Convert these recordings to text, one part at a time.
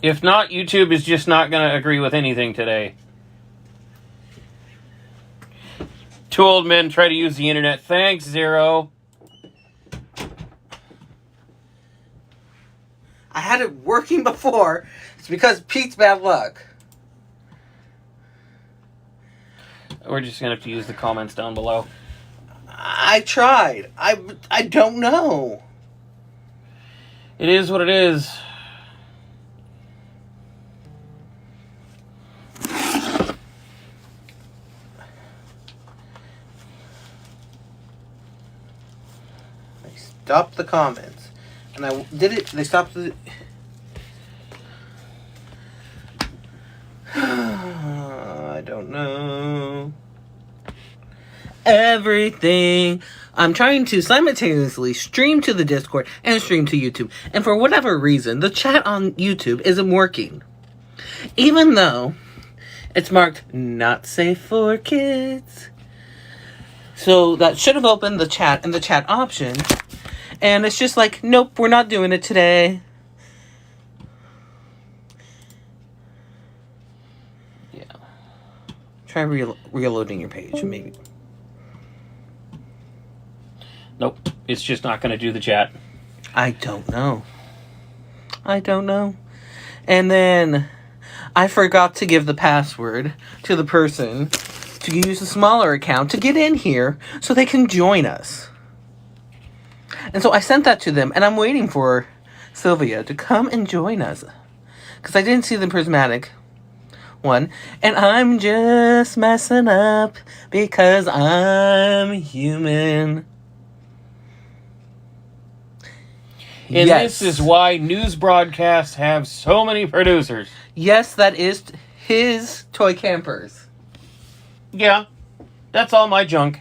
If not, YouTube is just not going to agree with anything today. Two old men try to use the internet. Thanks, Zero. I had it working before. It's because Pete's bad luck. We're just going to have to use the comments down below. I tried. I don't know. It is what it is. They stopped the comments. And I did it. They stopped the... I don't know. Everything. I'm trying to simultaneously stream to the Discord and stream to YouTube. And for whatever reason, the chat on YouTube isn't working. Even though it's marked not safe for kids. So that should have opened the chat and the chat option. And it's just like, nope, we're not doing it today. Yeah. Try reloading your page, maybe. Nope, it's just not going to do the chat. I don't know. And then I forgot to give the password to the person to use the smaller account to get in here so they can join us. And so I sent that to them, and I'm waiting for Sylvia to come and join us. Because I didn't see the prismatic one. And I'm just messing up because I'm human. And yes. This is why news broadcasts have so many producers. Yes, that is his toy campers. Yeah, that's all my junk.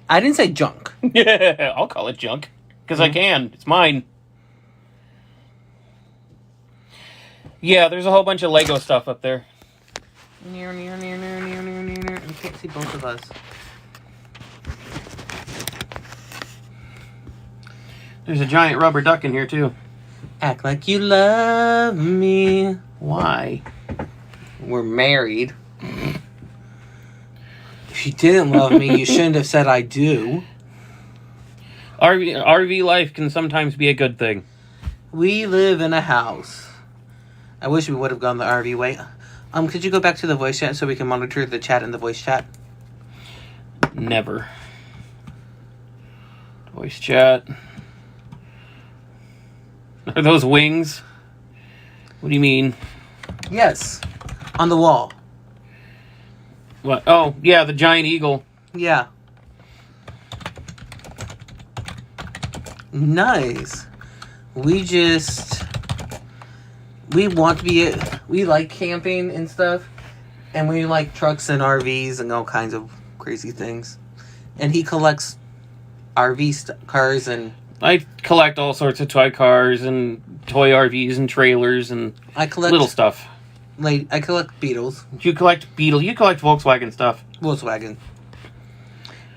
I didn't say junk. Yeah, I'll call it junk. Because I can. It's mine. Yeah, there's a whole bunch of Lego stuff up there. You can't see both of us. There's a giant rubber duck in here, too. Act like you love me. Why? We're married. If you didn't love me, you shouldn't have said I do. RV life can sometimes be a good thing. We live in a house. I wish we would have gone the RV way. Could you go back to the voice chat so we can monitor the chat in the voice chat? Never. Voice chat. Are those wings? What do you mean? Yes. On the wall. What? Oh, yeah, the giant eagle. Yeah. Nice. We want to be... We like camping and stuff. And we like trucks and RVs and all kinds of crazy things. And he collects cars and... I collect all sorts of toy cars and toy RVs and trailers and little stuff. I collect Beetles. You collect Beetle. You collect Volkswagen stuff. Volkswagen.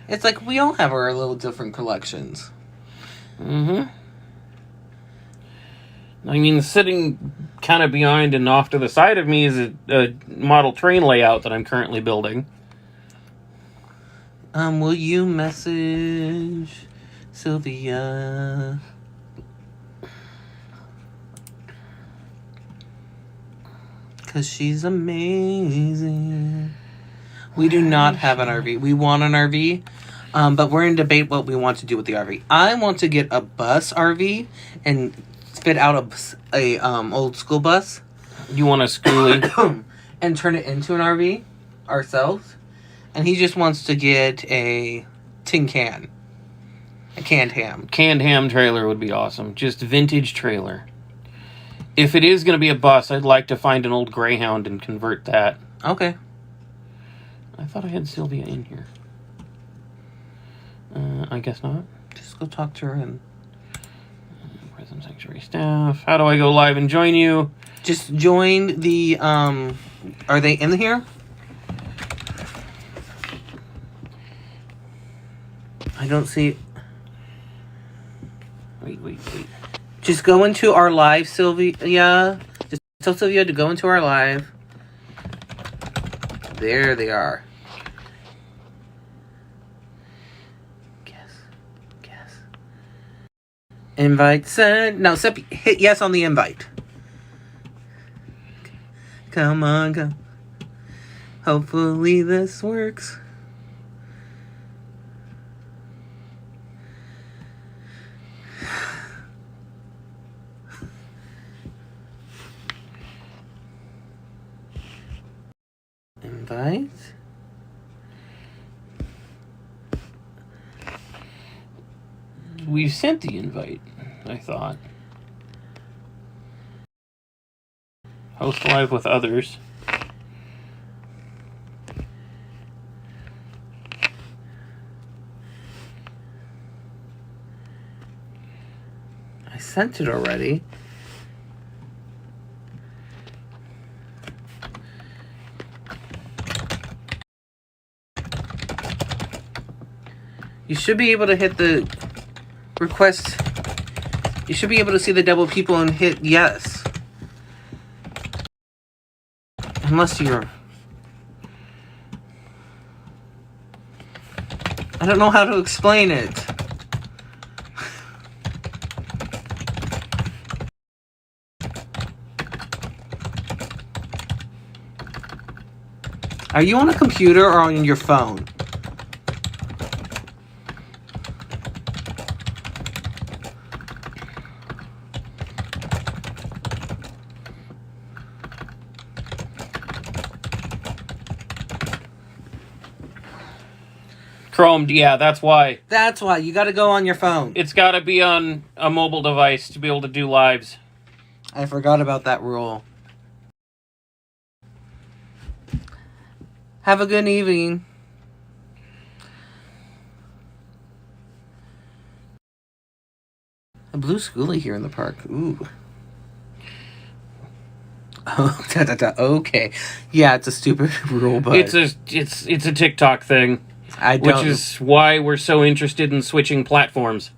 It's like we all have our little different collections. Mm-hmm. I mean, sitting kind of behind and off to the side of me is a model train layout that I'm currently building. Will you message Sylvia? Because she's amazing. We do not have an RV. We want an RV, but we're in debate what we want to do with the RV. I want to get a bus RV and fit out a old school bus. You want a schoolie? And turn it into an RV ourselves. And he just wants to get a tin can. A canned ham. Canned ham trailer would be awesome. Just vintage trailer. If it is going to be a bus, I'd like to find an old Greyhound and convert that. Okay. I thought I had Sylvia in here. I guess not. Just go talk to her and... Prison Sanctuary staff. How do I go live and join you? Just join the... Are they in here? I don't see... Wait. Just go into our live, Sylvia. Just tell Sylvia to go into our live. There they are. Guess. Invite sent. Now, hit yes on the invite. Come on, go. Hopefully this works. Invite. We've sent the invite, I thought. Host live with others. I sent it already. You should be able to hit the request. You should be able to see the double people and hit yes. Unless you're... I don't know how to explain it. Are you on a computer or on your phone? Chrome, yeah, that's why. That's why. You gotta go on your phone. It's gotta be on a mobile device to be able to do lives. I forgot about that rule. Have a good evening. A blue schoolie here in the park. Ooh. Oh, okay. Yeah, it's a stupid rule, but It's a TikTok thing. Which is why we're so interested in switching platforms.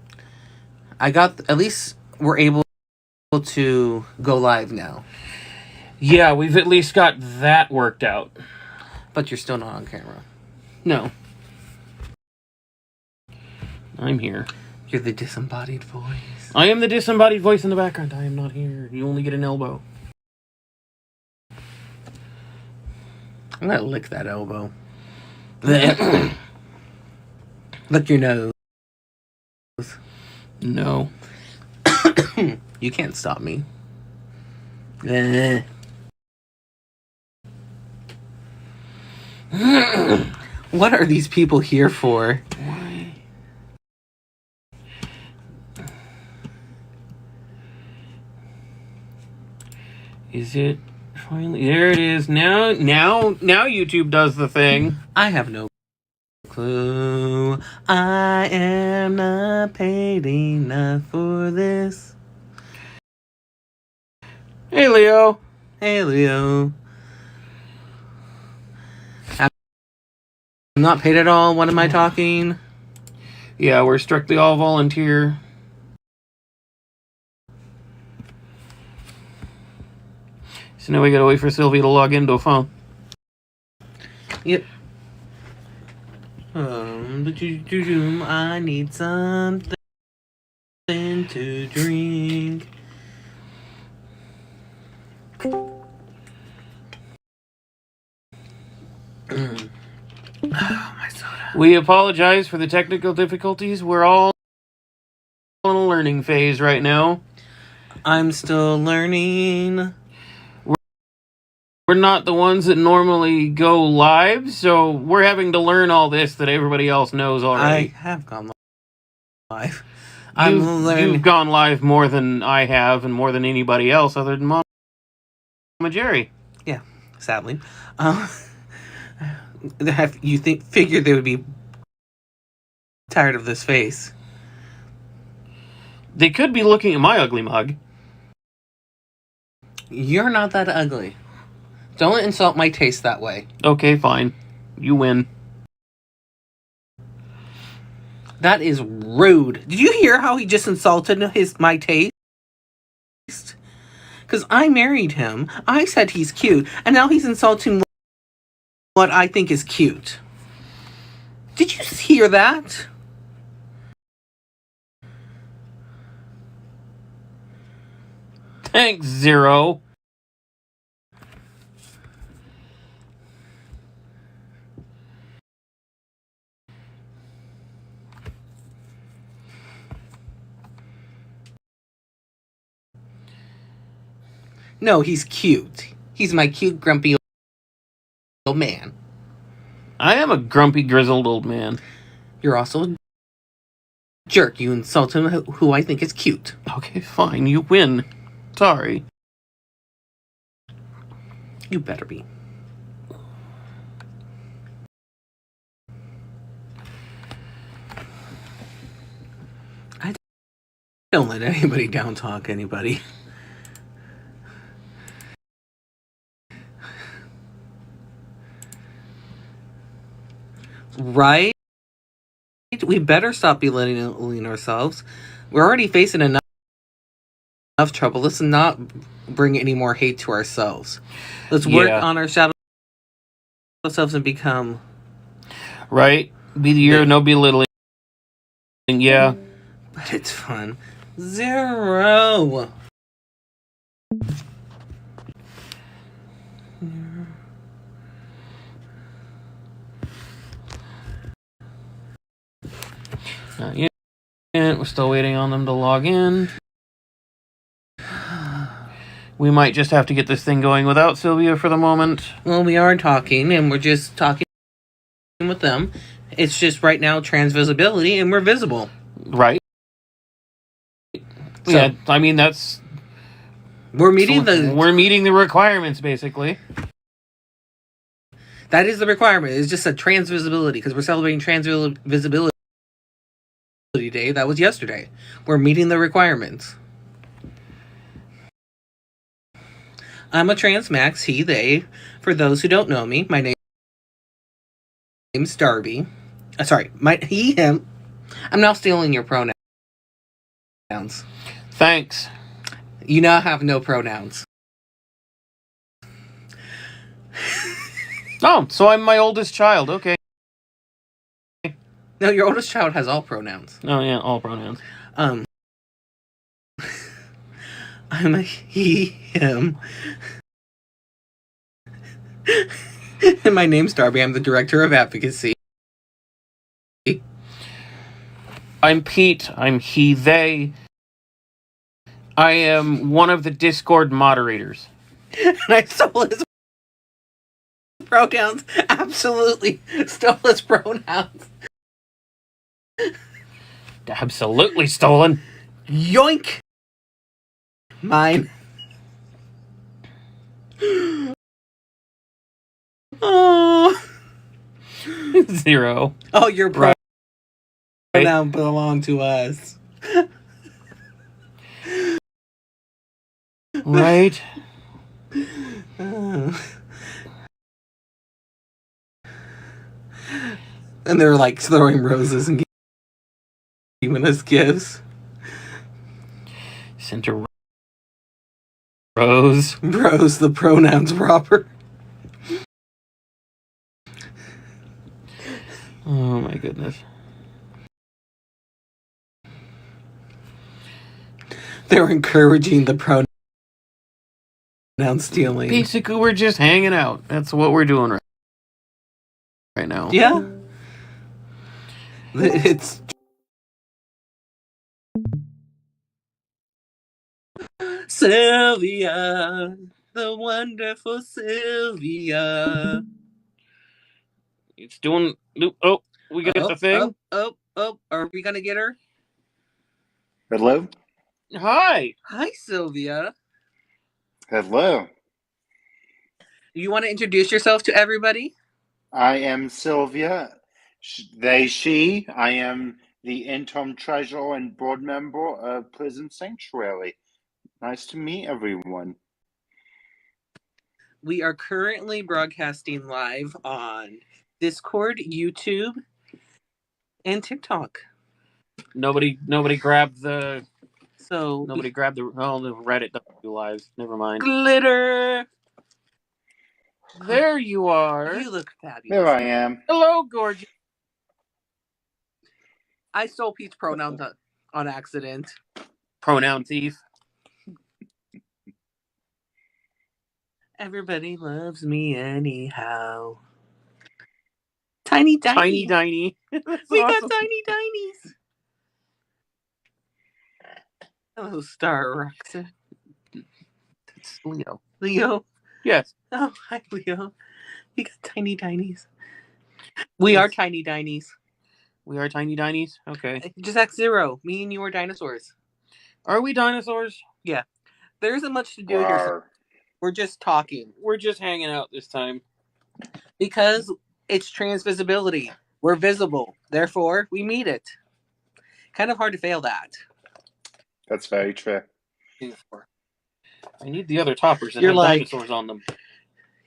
At least we're able to go live now. Yeah, we've at least got that worked out. But you're still not on camera. No. I'm here. You're the disembodied voice. I am the disembodied voice in the background. I am not here. You only get an elbow. I'm gonna lick that elbow. Lick your nose. No. You can't stop me. What are these people here for? Why? Is it finally? There it is. Now YouTube does the thing. I have no clue. I am not paid enough for this. Hey, Leo. Hey, Leo. I'm not paid at all. What am I talking? Yeah, we're strictly all volunteer. So now we gotta wait for Sylvia to log into a phone. Yep. I need something to drink. Oh, my soda. We apologize for the technical difficulties. We're all in a learning phase right now. I'm still learning. We're not the ones that normally go live, so we're having to learn all this that everybody else knows already. I have gone live. You've gone live more than I have and more than anybody else other than Mama Jerry. Yeah, sadly. You figured they would be tired of this face. They could be looking at my ugly mug. You're not that ugly. Don't insult my taste that way. Okay, fine. You win. That is rude. Did you hear how he just insulted my taste? Because I married him. I said he's cute. And now he's insulting what I think is cute. Did you hear that? Thanks, Zero. No, he's cute. He's my cute, grumpy old man. I am a grumpy, grizzled old man. You're also a jerk. You insult him who I think is cute. Okay, fine. You win. Sorry. You better be. I don't let anybody down talk anybody. Right? We better stop belittling ourselves. We're already facing enough trouble. Let's not bring any more hate to ourselves. Let's work on our shadow selves and become... Right? Be the year of no belittling. Yeah. But it's fun. Zero. Not yet. We're still waiting on them to log in. We might just have to get this thing going without Sylvia for the moment. Well, we are talking, and we're just talking with them. It's just right now transvisibility, and we're visible. Right. So, yeah, I mean, that's... We're meeting the requirements, basically. That is the requirement. It's just a transvisibility, because we're celebrating Transvisibility Day. That was yesterday. We're meeting the requirements. I'm a trans max, he, they. For those who don't know me, my name's Darby. He, him. I'm now stealing your pronouns. Thanks. You now have no pronouns. Oh, so I'm my oldest child. Okay. No, your oldest child has all pronouns. Oh, yeah, all pronouns. I'm a he, him. And my name's Darby. I'm the director of advocacy. I'm Pete. I'm he, they. I am one of the Discord moderators. And I stole his pronouns. Absolutely stole his pronouns. Absolutely stolen. Yoink! Mine. Oh. Zero. Oh, your pronoun belong to us. Right. And they're like throwing roses and giving us gifts. Sent a rose. Rose, the pronouns proper. Oh my goodness. They're encouraging the pronoun stealing. Basically, we're just hanging out. That's what we're doing right now. Yeah. It's Sylvia, the wonderful Sylvia. It's doing... Oh, we got the thing. Oh, are we gonna get her? Hello? Hi. Hi, Sylvia. Hello. You want to introduce yourself to everybody? I am Sylvia. They, she. I am the interim treasurer and board member of Prison Sanctuary. Nice to meet everyone. We are currently broadcasting live on Discord, YouTube, and TikTok. Nobody grabbed the So Nobody grabbed the Reddit lives. Never mind. glitter. There you are. You look There fabulous. I am. Hello, gorgeous. I stole Pete's pronouns on accident. Pronoun thief. Everybody loves me anyhow. Tiny Tiny Tiny. Tiny. We got Tiny Tinies. Hello, Star Roxanne. It's Leo. Leo. Yes. Oh, hi, Leo. We got Tiny Tinies. We are Tiny Tinies. We are Tiny Tinies? Okay. Just act Zero. Me and you are dinosaurs. Are we dinosaurs? Yeah. There isn't much to do here. So we're just talking. We're just hanging out this time. Because it's transvisibility. We're visible. Therefore, we meet it. Kind of hard to fail that. That's very true. I need the other toppers that You're have like- dinosaurs on them.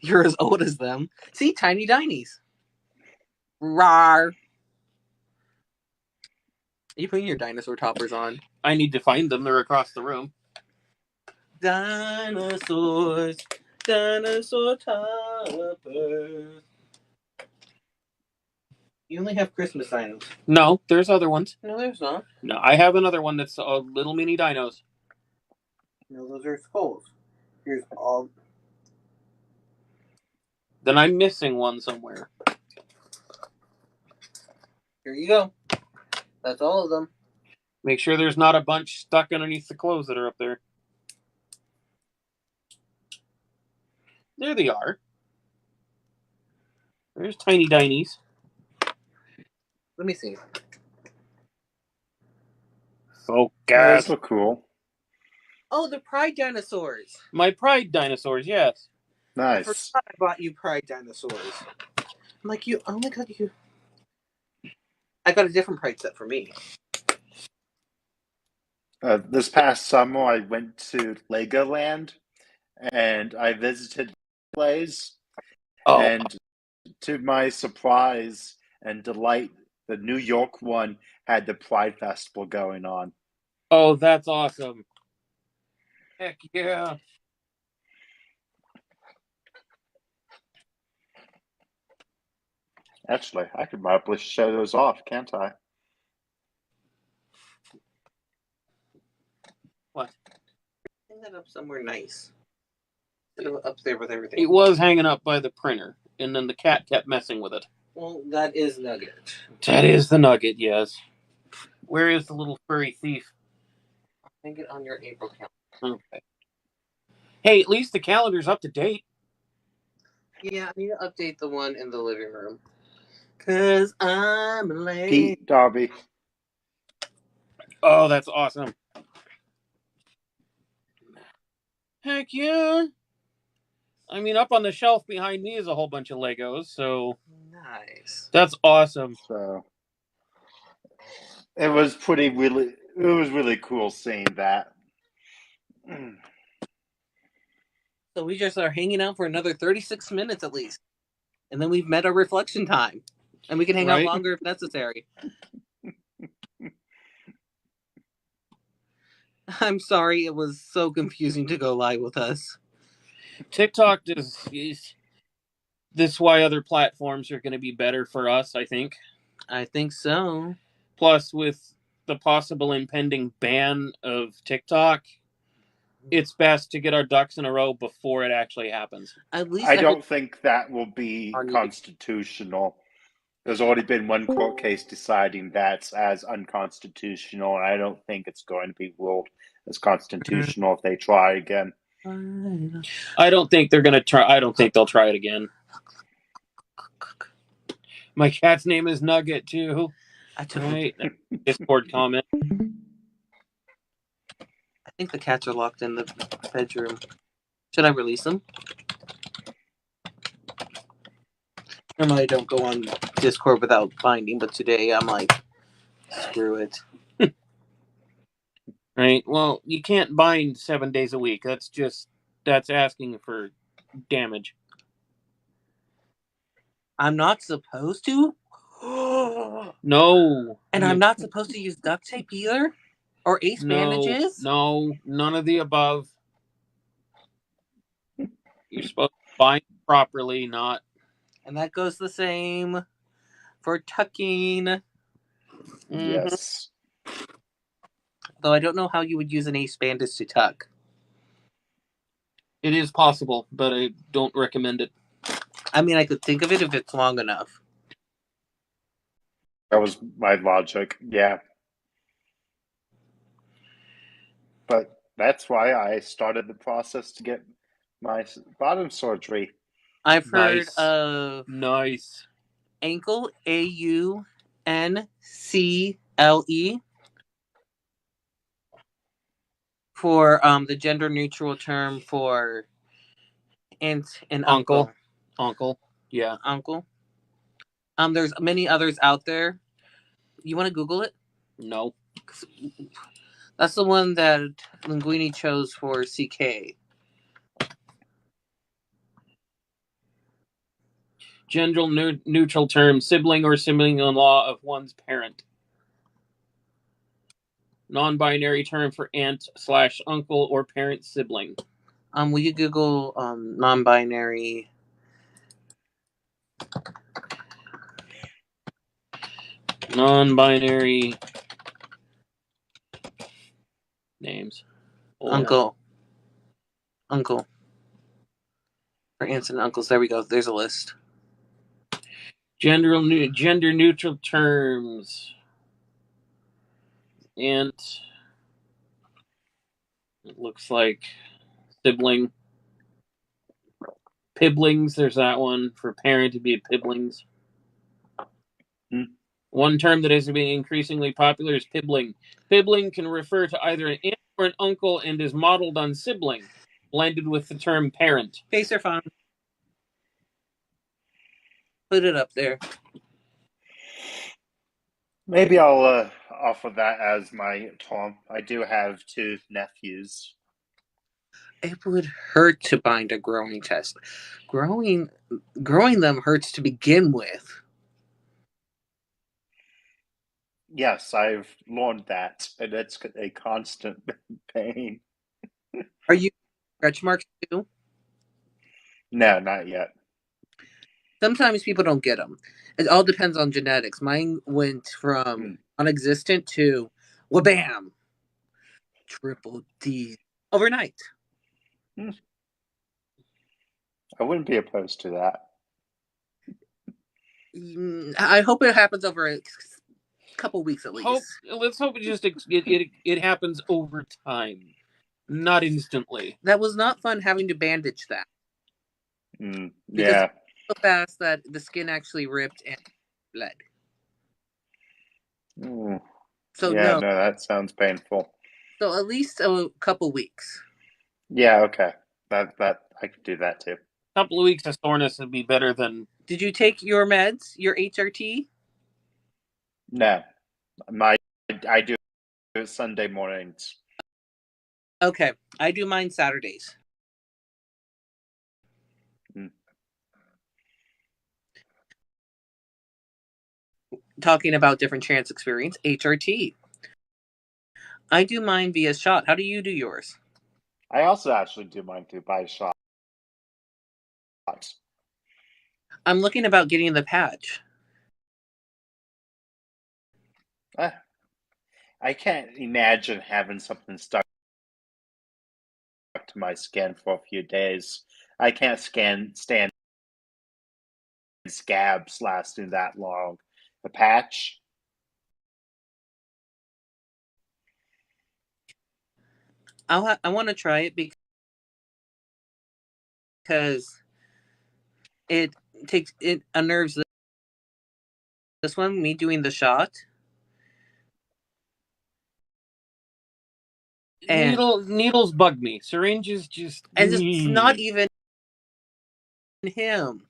You're as old as them. See, Tiny Tinies. Rawr. Are you putting your dinosaur toppers on? I need to find them. They're across the room. Dinosaurs. Dinosaur toppers. You only have Christmas items. No, there's other ones. No, there's not. No, I have another one that's a little mini dinos. No, those are skulls. Here's all. Then I'm missing one somewhere. Here you go. That's all of them. Make sure there's not a bunch stuck underneath the clothes that are up there. There they are. There's Tiny Tinies. Let me see. Those Focus. look cool. Oh, the Pride dinosaurs. My Pride dinosaurs, yes. I Nice. forgot I bought you Pride dinosaurs. I'm like, you only got you. I got a different Pride set for me. This past summer, I went to Legoland, and I visited plays. Oh, And to my surprise and delight, the New York one had the Pride Festival going on. oh, that's awesome. Heck yeah. Actually, I could probably show those off, can't I? Hang that up somewhere nice. Instead of up there with everything. It was hanging up by the printer, and then the cat kept messing with it. Well, that is Nugget. That is the Nugget, yes. Where is the little furry thief? Hang it on your April calendar. Okay. Hey, at least the calendar's up to date. Yeah, I need to update the one in the living room. Cause I'm late. Pete Darby. Oh, that's awesome. Heck yeah. I mean, up on the shelf behind me is a whole bunch of Legos, so Nice. that's awesome. So it was really cool seeing that. So we just are hanging out for another 36 minutes at least. And then we've met our reflection time. And we can hang out Right. longer if necessary. I'm sorry it was so confusing to go live with us. TikTok is this why other platforms are going to be better for us, I think. I think so. Plus, with the possible impending ban of TikTok, it's best to get our ducks in a row before it actually happens. At least I don't think that will be constitutional. There's already been one court case deciding that's as unconstitutional, and I don't think it's going to be ruled as constitutional if they try again. I don't think they're going to try. I don't think they'll try it again. My cat's name is Nugget, too. I took Right. Discord comment. I think the cats are locked in the bedroom. Should I release them? Normally I don't go on Discord without binding, but today I'm like, screw it. Right. Well, you can't bind 7 days a week. That's asking for damage. I'm not supposed to? No. And I'm not supposed to use duct tape either? Or ace bandages? No, none of the above. You're supposed to bind properly, not. And that goes the same for tucking. Mm-hmm. Yes. Though I don't know how you would use an ace bandage to tuck. It is possible, but I don't recommend it. I mean, I could think of it if it's long enough. That was my logic. Yeah. But that's why I started the process to get my bottom surgery. I've heard Nice. of Nice. ankle, AUNCLE, for the gender neutral term for aunt and uncle. Uncle. Yeah. Uncle. There's many others out there. You want to Google it? No. That's the one that Linguini chose for CK. Gender neutral term, sibling or sibling-in-law of one's parent. Non-binary term for aunt/uncle or parent sibling. Will you Google non-binary? Non-binary names. Uncle. For aunts and uncles. There we go. There's a list. Gender neutral terms. Aunt. It looks like sibling. Piblings, there's that one. For parent to be piblings. One term that is being increasingly popular is pibbling. Pibbling can refer to either an aunt or an uncle and is modeled on sibling, blended with the term parent. Facer font. Put it up there. Maybe I'll offer that as my Tom. I do have 2 nephews. It would hurt to bind a growing test. Growing them hurts to begin with. Yes, I've learned that, and it's a constant pain. Are you stretch marks too? No, not yet. Sometimes people don't get them. It all depends on genetics. Mine went from non-existent to wha-bam, triple D overnight. I wouldn't be opposed to that. I hope it happens over a couple weeks at least. Let's hope it happens over time, not instantly. That was not fun having to bandage that. Yeah. So fast that the skin actually ripped and bled. So yeah, no, that sounds painful. So at least a couple weeks. Yeah, okay. That I could do that too. A couple of weeks of soreness would be better than. Did you take your meds, your HRT? No, I do it Sunday mornings. Okay, I do mine Saturdays. Talking about different trans experience, HRT. I do mine via shot. How do you do yours? I also actually do mine through by shot. I'm looking about getting the patch. I can't imagine having something stuck to my skin for a few days. I can't stand scabs lasting that long. A patch? I want to try it because it unnerves this one, me doing the shot. And needles bug me. Syringes just. And it's not even him.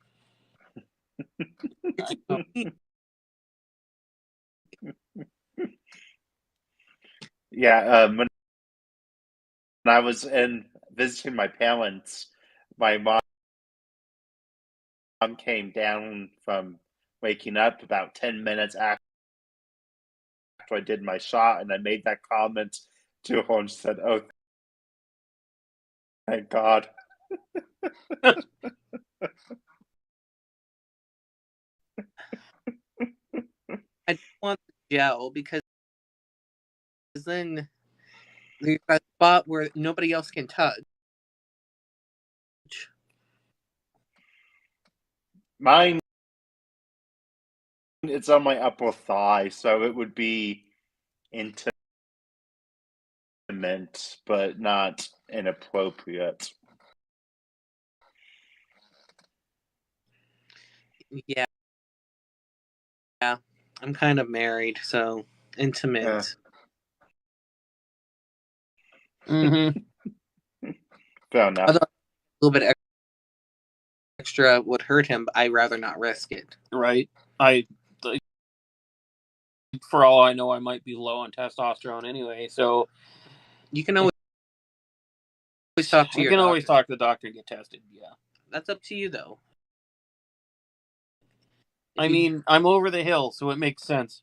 Yeah, when I was visiting my parents, my mom came down from waking up about 10 minutes after I did my shot, and I made that comment to her, and she said, "Oh, thank God." I don't want the gel because then there's a spot where nobody else can touch. Mine, it's on my upper thigh, so it would be intimate, but not inappropriate. Yeah, I'm kind of married, so intimate. Mm-hmm. Fair enough. Although a little bit extra would hurt him, but I'd rather not risk it. Right. For all I know, I might be low on testosterone anyway, so you can always talk to we your can doctor. always talk to the doctor and get tested. Yeah. That's up to you, though. I mean, I'm over the hill, so it makes sense.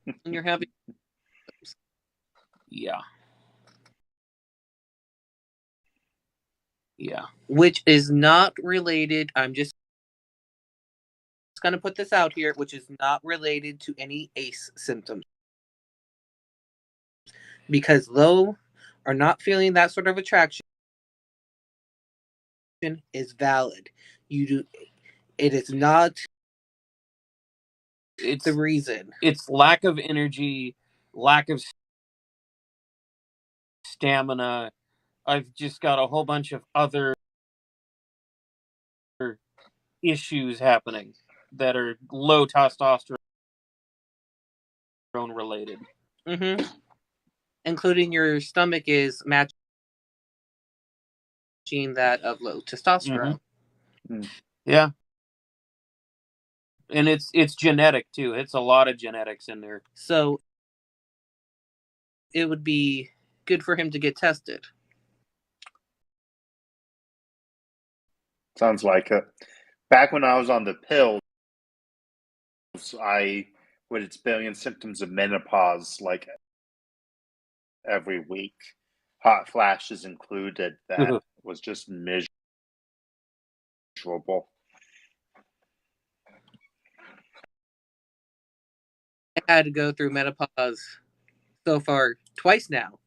And you're having. Yeah. Yeah. Which is not related. I'm just going to put this out here, which is not related to any ACE symptoms. Because low or not feeling that sort of attraction is valid. You do. It is not the reason. It's lack of energy, lack of stamina. I've just got a whole bunch of other issues happening that are low testosterone related. Mm-hmm. Including your stomach is matching that of low testosterone. Mm-hmm. Yeah. And it's genetic too. It's a lot of genetics in there. So it would be good for him to get tested. Sounds like it. Back when I was on the pills, I would experience symptoms of menopause like every week, hot flashes included. That was just miserable. I had to go through menopause so far twice now.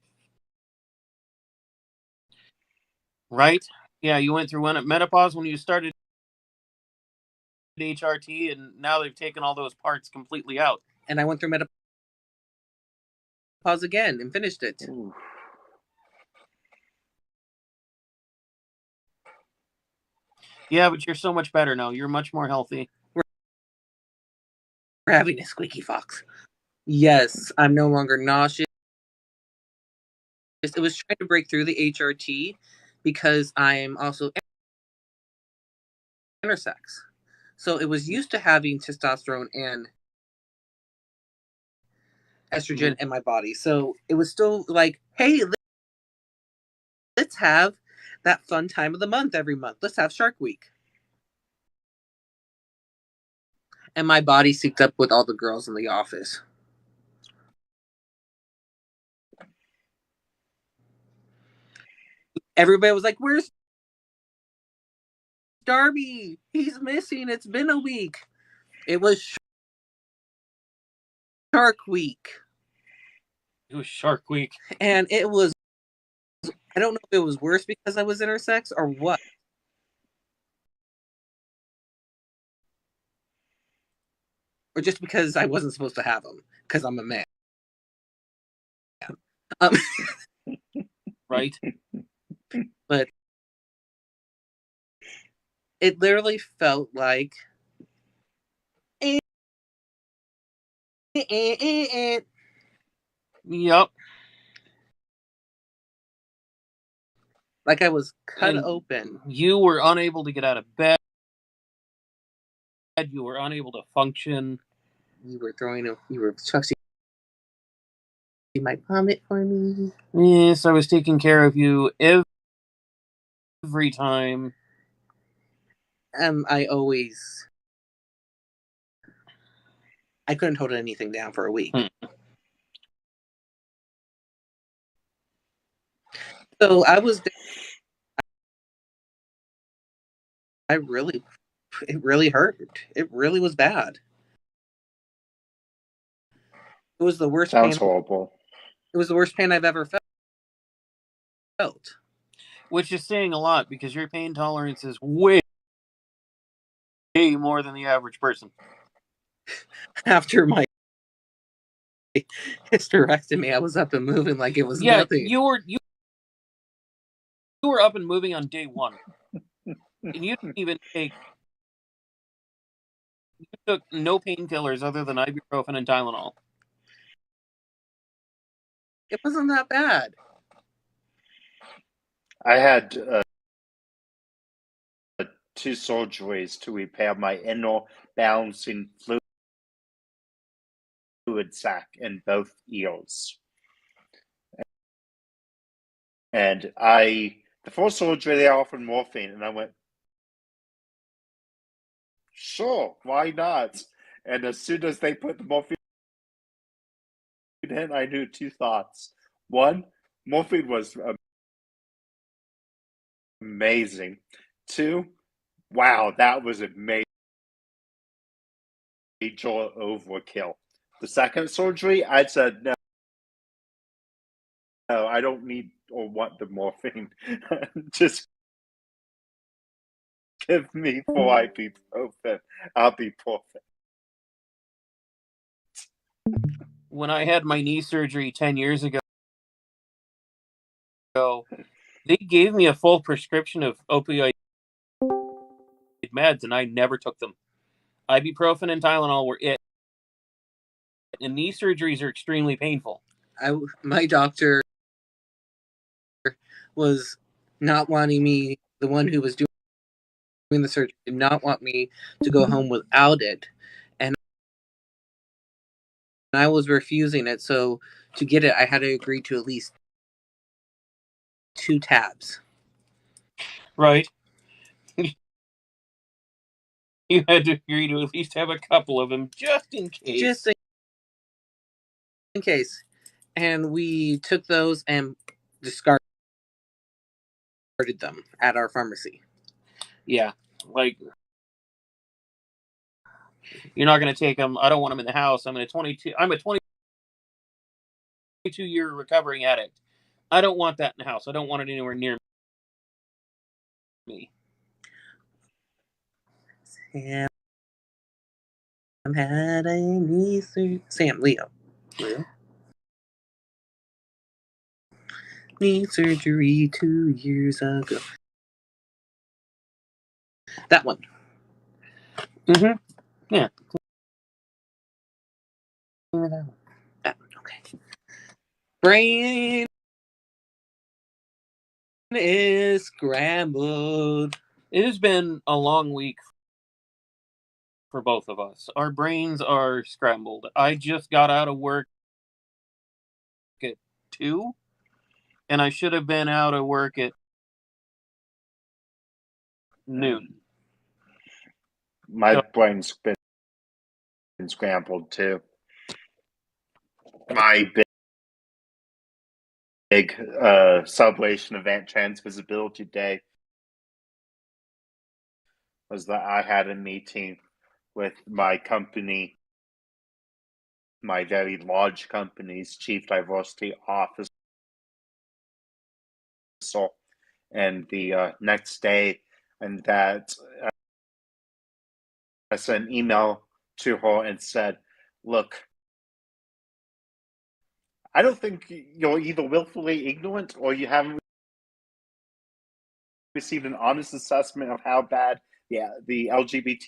Right? Yeah, you went through menopause when you started HRT, and now they've taken all those parts completely out. And I went through menopause again and finished it. Ooh. Yeah, but you're so much better now. You're much more healthy. We're having a squeaky fox. Yes, I'm no longer nauseous. It was trying to break through the HRT because I'm also intersex. So it was used to having testosterone and estrogen in my body. So it was still like, hey, let's have that fun time of the month every month. Let's have Shark Week. And my body synced up with all the girls in the office. Everybody was like, where's Darby? He's missing. It's been a week. It was Shark Week. It was Shark Week. And it was, I don't know if it was worse because I was intersex or what. Or just because I wasn't supposed to have them because I'm a man. Right. But it literally felt like Yep. like I was cut And open. You were unable to get out of bed. You were unable to function. You were trusting my vomit for me. Yes, I was taking care of you every time. I always I couldn't hold anything down for a week. So I was. It really hurt. It really was bad. It was the worst Sounds pain. horrible. It was the worst pain I've ever felt. Which is saying a lot because your pain tolerance is way more than the average person. After my hysterectomy, I was up and moving like it was nothing. You were up and moving on day one, and you didn't even take. You took no painkillers other than ibuprofen and Tylenol. It wasn't that bad. I had 2 surgeries to repair my inner balancing fluid sac in both ears. And the first surgery, they offered morphine, and I went, sure, why not? And as soon as they put the morphine in, I knew 2 thoughts. One, morphine was amazing. 2, wow, that was a major overkill. The second surgery, I said, no, I don't need or want the morphine. Just give me 4 ibuprofen. I'll be perfect. When I had my knee surgery 10 years ago, they gave me a full prescription of opioid meds, and I never took them. Ibuprofen and Tylenol were it. And knee surgeries are extremely painful. My doctor was not wanting me, the one who was doing the surgery, did not want me to go home without it. And I was refusing it. So to get it, I had to agree to at least 2 tabs. Right. You had to agree to at least have a couple of them, just in case. Just in case. And we took those and discarded them at our pharmacy. Yeah, like, you're not going to take them. I don't want them in the house. I'm a 22-year recovering addict. I don't want that in the house. I don't want it anywhere near me. Sam had a knee surgery. Leo. Knee surgery 2 years ago. That one. Mm-hmm. Yeah. Okay. Brain is scrambled. It has been a long week for both of us. Our brains are scrambled. I just got out of work at 2, and I should have been out of work at noon. My brain's been scrambled too. My big celebration event, Transvisibility Day, was that I had a meeting with my company, my very large company's chief diversity officer, and the next day, and that I sent an email to her and said, look, I don't think you're either willfully ignorant or you haven't received an honest assessment of how bad the LGBTQ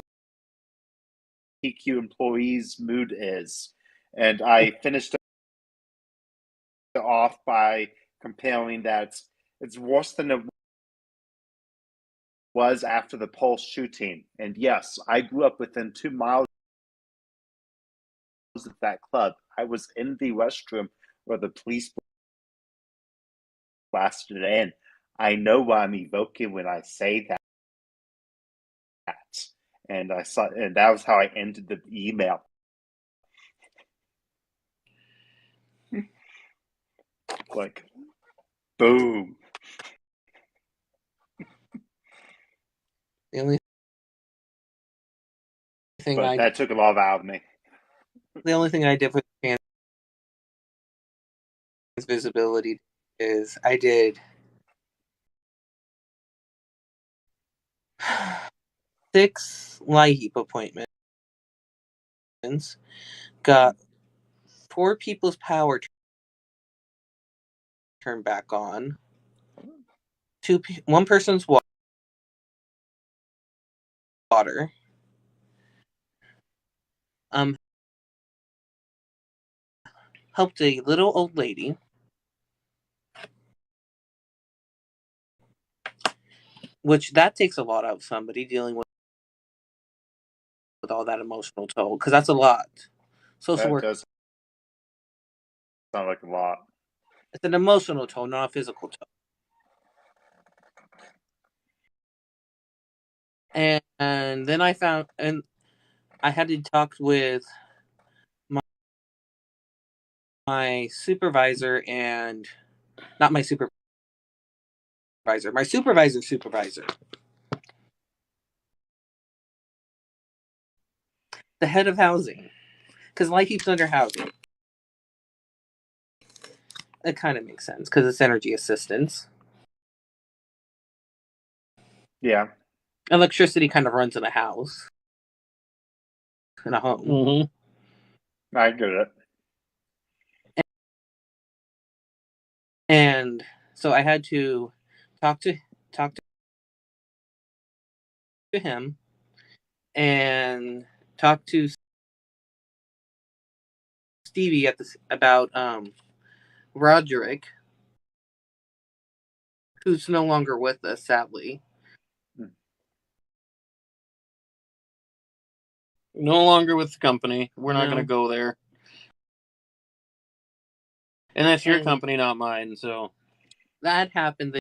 employees' mood is. And I finished it off by comparing that it's worse than it was after the Pulse shooting. And yes, I grew up within 2 miles of that club. I was in the restroom where the police blasted in. I know what I'm evoking when I say that. And that was how I ended the email. Like, boom. The only thing But I that took a lot out of me. the only thing I did with trans visibility is I did 6 LIHEAP appointments, got 4 people's power turned back on, 1 person's water, helped a little old lady, which that takes a lot out of somebody dealing with all that emotional toll, because that's a lot. Social That work, does sound like a lot. it's an emotional toll, not a physical toll. And then I found, and I had to talk with my supervisor and not my supervisor, my supervisor, the head of housing, because life keeps under housing. It kind of makes sense because it's energy assistance. Yeah. Electricity kind of runs in a house, in a home. Mm-hmm. I get it. And so I had to talk to him and talk to Stevie about Roderick, who's no longer with us, sadly. No longer with the company. We're not No. going to go there. And that's your company, not mine. So that happened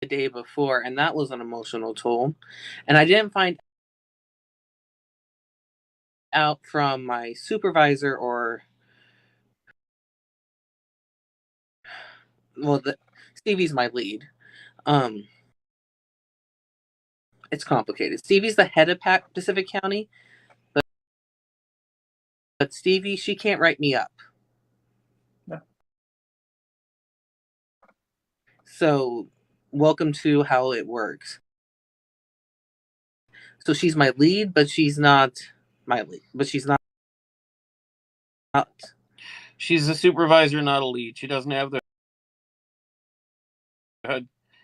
the day before, and that was an emotional toll. And I didn't find out from my supervisor or Stevie's my lead. It's complicated. Stevie's the head of Pacific County, but Stevie, she can't write me up. No. So, welcome to how it works. So she's my lead, but she's not my lead. But she's not. she's a supervisor, not a lead. She doesn't have the.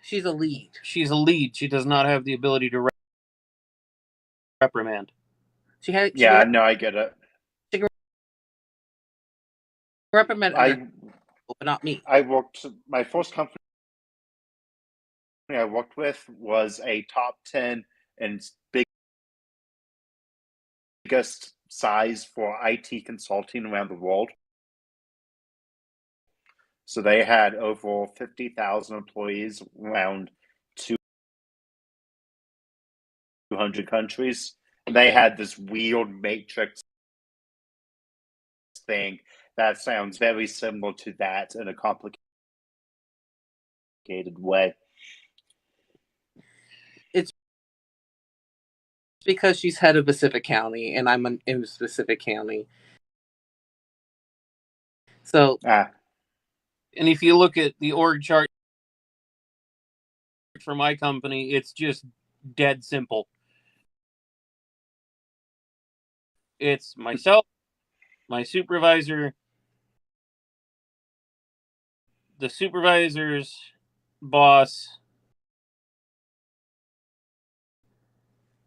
She's a lead. She's a lead. She does not have the ability to reprimand. Yeah, no, I get it. She can reprimand other people, but not me. My first company I worked with was a top 10 and biggest size for IT consulting around the world. So they had over 50,000 employees around 200 countries. And they had this weird matrix thing that sounds very similar to that in a complicated way. It's because she's head of Pacific County, and I'm in Pacific County. So, and if you look at the org chart for my company, it's just dead simple. It's myself, my supervisor, the supervisor's boss,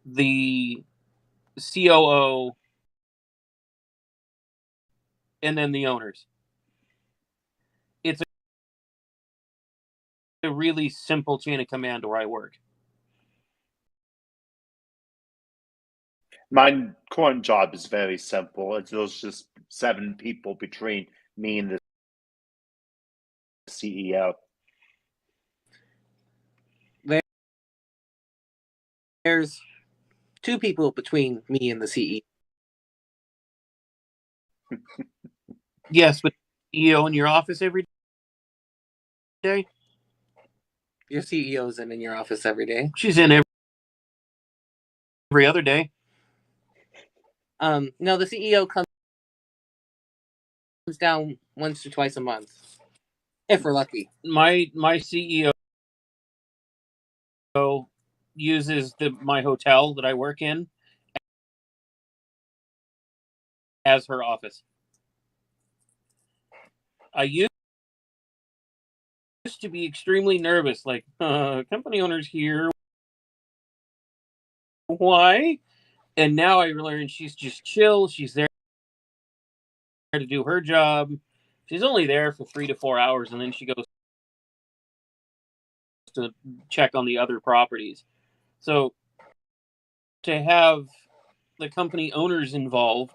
the COO, and then the owners. It's a really simple chain of command where I work. My current job is very simple. There's just 7 people between me and the CEO. there's 2 people between me and the CEO. Yes, but CEO in your office every day? Your CEO's in your office every day. She's in every other day. No, the CEO comes down once or twice a month, if we're lucky. My CEO uses my hotel that I work in as her office. I used to be extremely nervous, like, company owner's here. Why? And now I learn she's just chill. She's there to do her job. She's only there for 3 to 4 hours, and then she goes to check on the other properties. So to have the company owners involved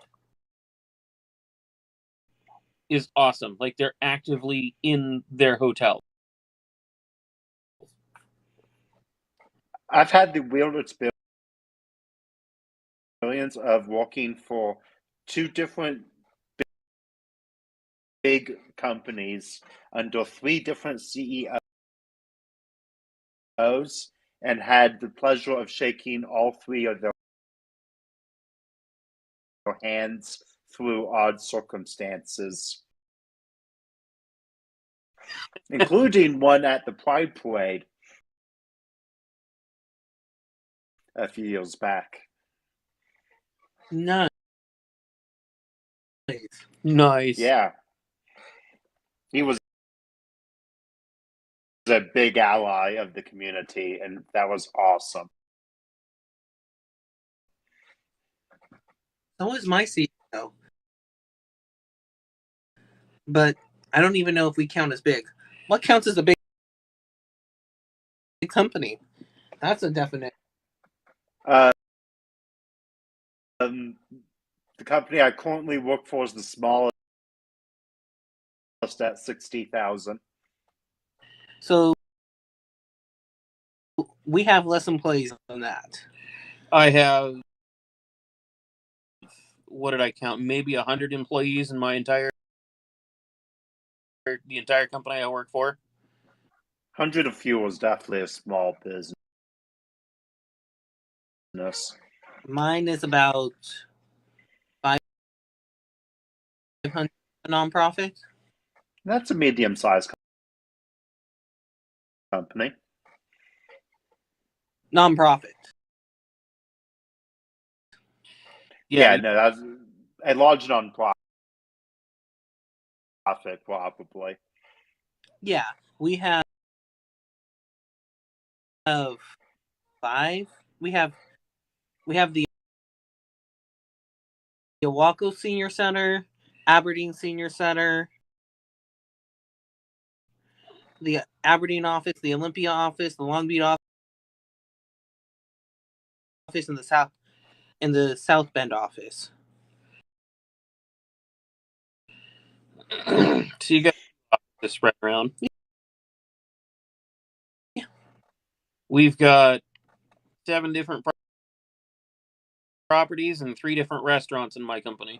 is awesome. Like, they're actively in their hotel. I've had the weird experience of working for two different big companies under three different CEOs, and had the pleasure of shaking all three of their hands through odd circumstances, including one at the Pride Parade a few years back. Nice. Nice. Yeah. He was a big ally of the community, and that was awesome. So is my CEO. But I don't even know if we count as big. What counts as a big company? That's a definite. The company I currently work for is the smallest at 60,000. So we have less employees than that. I have, what did I count? Maybe 100 employees in the entire company I work for. 100 of Fuel is definitely a small business. Mine is about 500 nonprofit. That's a medium-sized company. Nonprofit. Yeah, no, that's a large non-profit, probably. Yeah, we have 5. We have the Owako Senior Center, Aberdeen Senior Center, the Aberdeen office, the Olympia office, the Long Beach office, and the South Bend office. So you got to spread around. Yeah. We've got 7 different properties and 3 different restaurants in my company.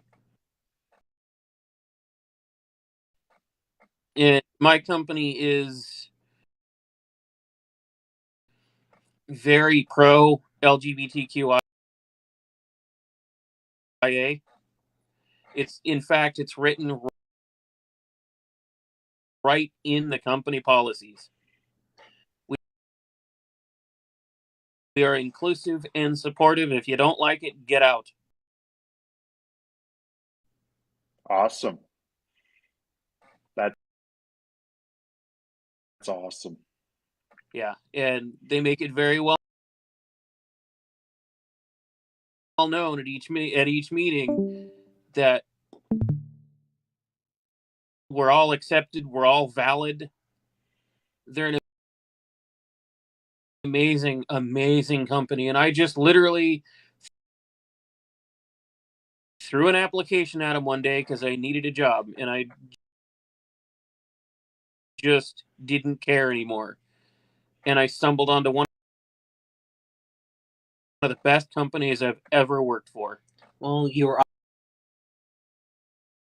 And my company is very pro LGBTQIA. It's written right in the company policies. We are inclusive and supportive. If you don't like it, get out. Awesome. That's awesome. Yeah, and they make it very well known at each meeting that we're all accepted, we're all valid. They're an amazing company, and I just literally threw an application at them one day because I needed a job, and I just didn't care anymore. And I stumbled onto one of the best companies I've ever worked for. Well, you were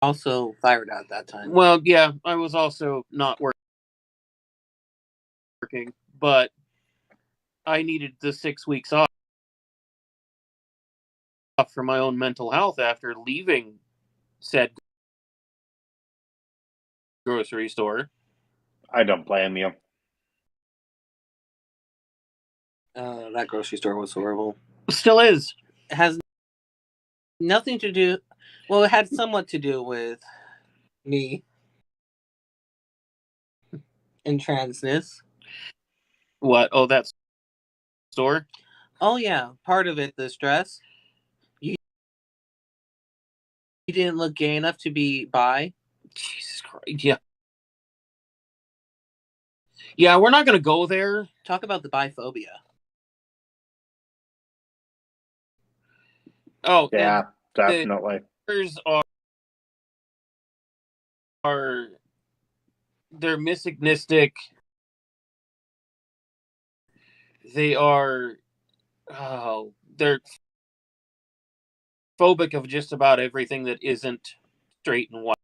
also fired out that time. Well, yeah, I was also not working, but I needed the 6 weeks off for my own mental health after leaving said grocery store. I don't blame you. That grocery store was horrible. Still is. It has nothing to do. Well, it had somewhat to do with me and transness. What? Oh, that store? Oh yeah, part of it, the stress. You didn't look gay enough to be bi. Jesus Christ. Yeah. Yeah, we're not going to go there. Talk about the biphobia. Oh, Yeah, the definitely. others are they're misogynistic. They are they're phobic of just about everything that isn't straight and white.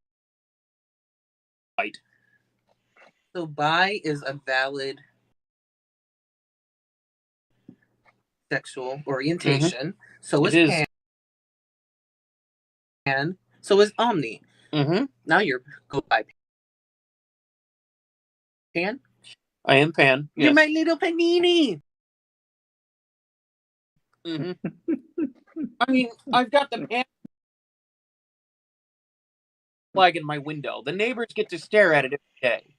So bi is a valid sexual orientation. So It is is. pan. So is omni. Mm-hmm. Now you're go by pan. I am pan. Yes. You're my little panini. Mm-hmm. I mean, I've got the pan flag in my window. The neighbors get to stare at it every day.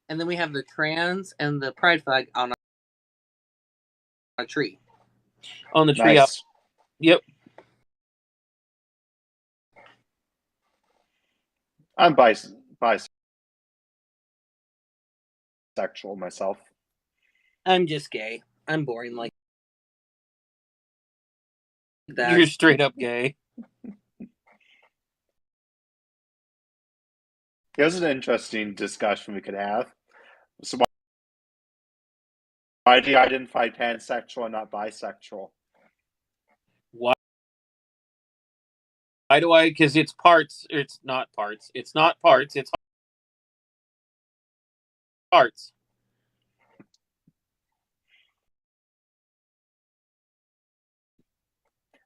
And then we have the trans and the pride flag on a tree. On the tree Nice. up. Yep. I'm bisexual myself. I'm just gay. I'm boring like that. You're straight up gay. Here's an interesting discussion we could have. So why do you identify pansexual and not bisexual? Why? Why do I? Because it's parts. It's not parts. It's not parts. It's parts.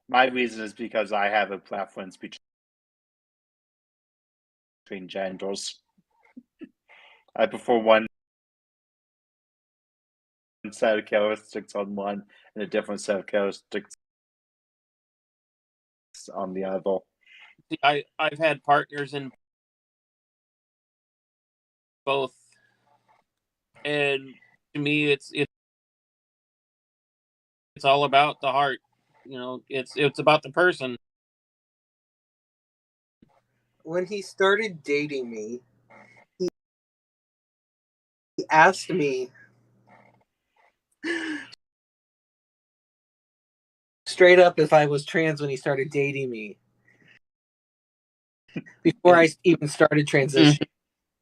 My reason is because I have a preference between genders. I prefer one set of characteristics on one and a different set of characteristics on the other. See, I've had partners in both, and to me, it's all about the heart. You know, it's about the person. When he started dating me, he asked me straight up if I was trans when he started dating me. Before I even started transitioning.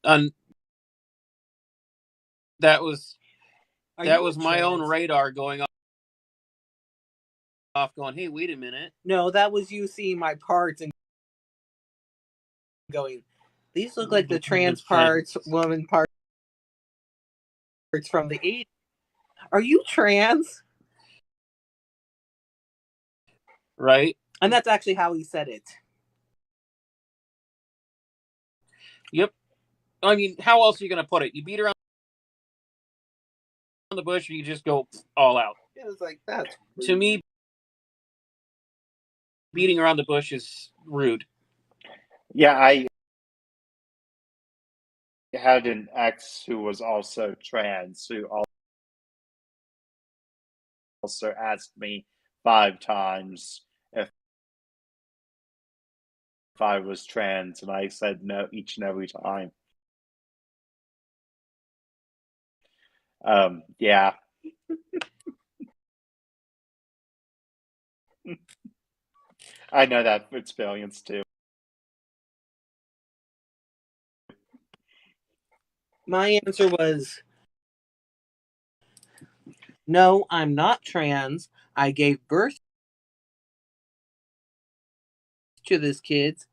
And that was my own radar going off, going, "Hey, wait a minute." No, that was you seeing my parts and going, "These look like the trans parts, woman parts from the 80s. Are you trans?" Right? And that's actually how he said it. Yep. I mean, how else are you going to put it? You beat around the bush, or you just go all out. It was like, that's rude. To me, beating around the bush is rude. Yeah, I had an ex who was also trans who also asked me 5 times if I was trans, and I said no each and every time. Yeah. I know that experience too. My answer was, no, I'm not trans. I gave birth to this, kids.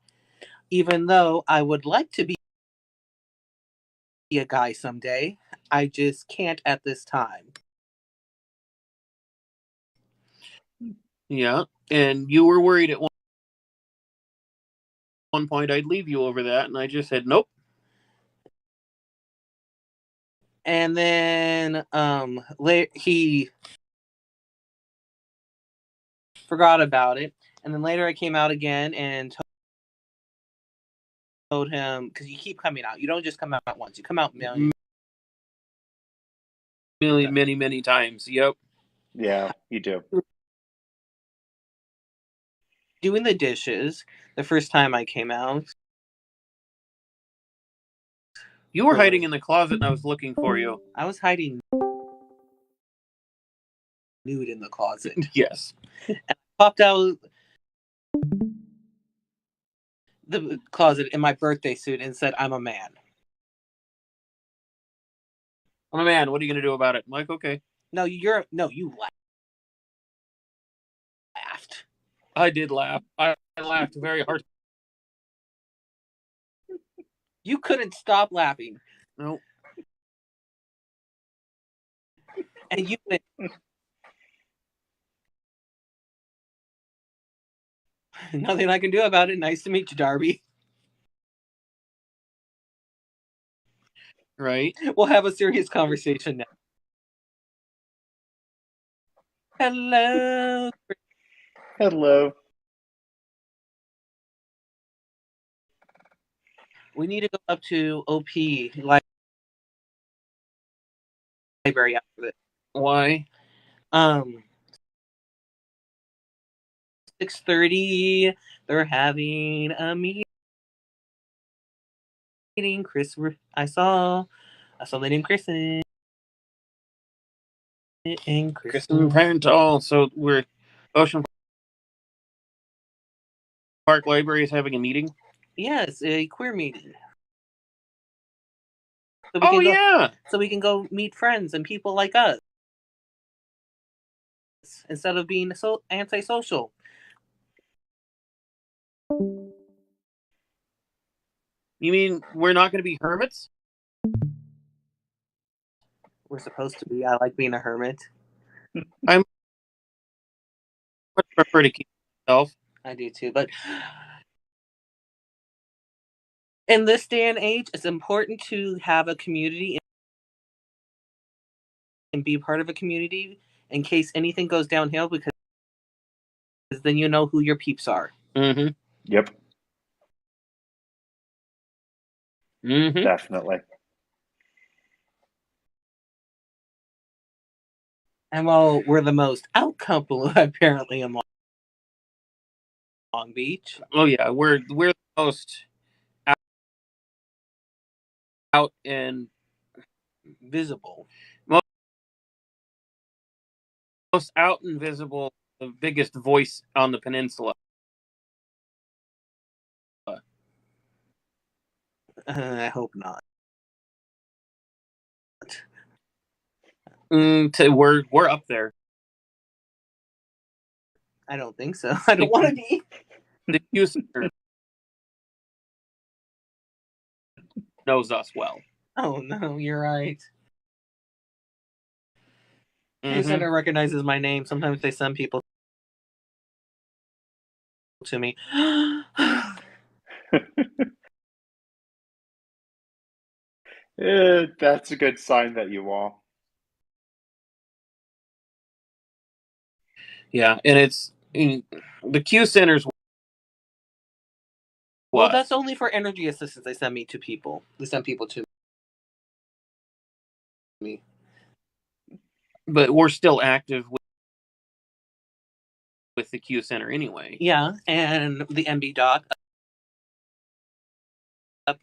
Even though I would like to be a guy someday, I just can't at this time. Yeah, and you were worried at one point I'd leave you over that, and I just said nope. And then he forgot about it. And then later I came out again and told him, because you keep coming out. You don't just come out once. You come out many times. Yep. Yeah, you do. Doing the dishes the first time I came out. You were hiding in the closet and I was looking for you. I was hiding nude in the closet. Yes. And I popped out the closet in my birthday suit and said, I'm a man. I'm a man. What are you going to do about it? I'm like, okay. No, you laughed. I did laugh. I laughed very hard. You couldn't stop laughing. No. And you went, nothing I can do about it. Nice to meet you, Darby. Right. We'll have a serious conversation now. Hello. Hello. We need to go up to OP library after this. Why? 6:30. They're having a meeting. Chris, I saw the name Kristen. And Kristen Parent. Oh, so we're Ocean Park Library is having a meeting? Yes, a queer meeting. So we can go meet friends and people like us instead of being so antisocial. You mean we're not going to be hermits? We're supposed to be. I like being a hermit. I prefer to keep myself. I do too, but in this day and age, it's important to have a community and be part of a community in case anything goes downhill, because then you know who your peeps are. Mm-hmm. Yep. Mm-hmm. Definitely. And while we're the most out couple apparently in Long Beach. Oh yeah, we're the most out and visible. Most out and visible, the biggest voice on the peninsula. I hope not. We're up there. I don't think so. I don't want to be. The Q-Center knows us well. Oh no, you're right. Mm-hmm. Q-Center recognizes my name. Sometimes they send people to me. That's a good sign that you are. Yeah, and it's the Q-Center's what? Well, that's only for energy assistance. They send people to me. But we're still active with the Q-Center anyway. Yeah, and the MB doc up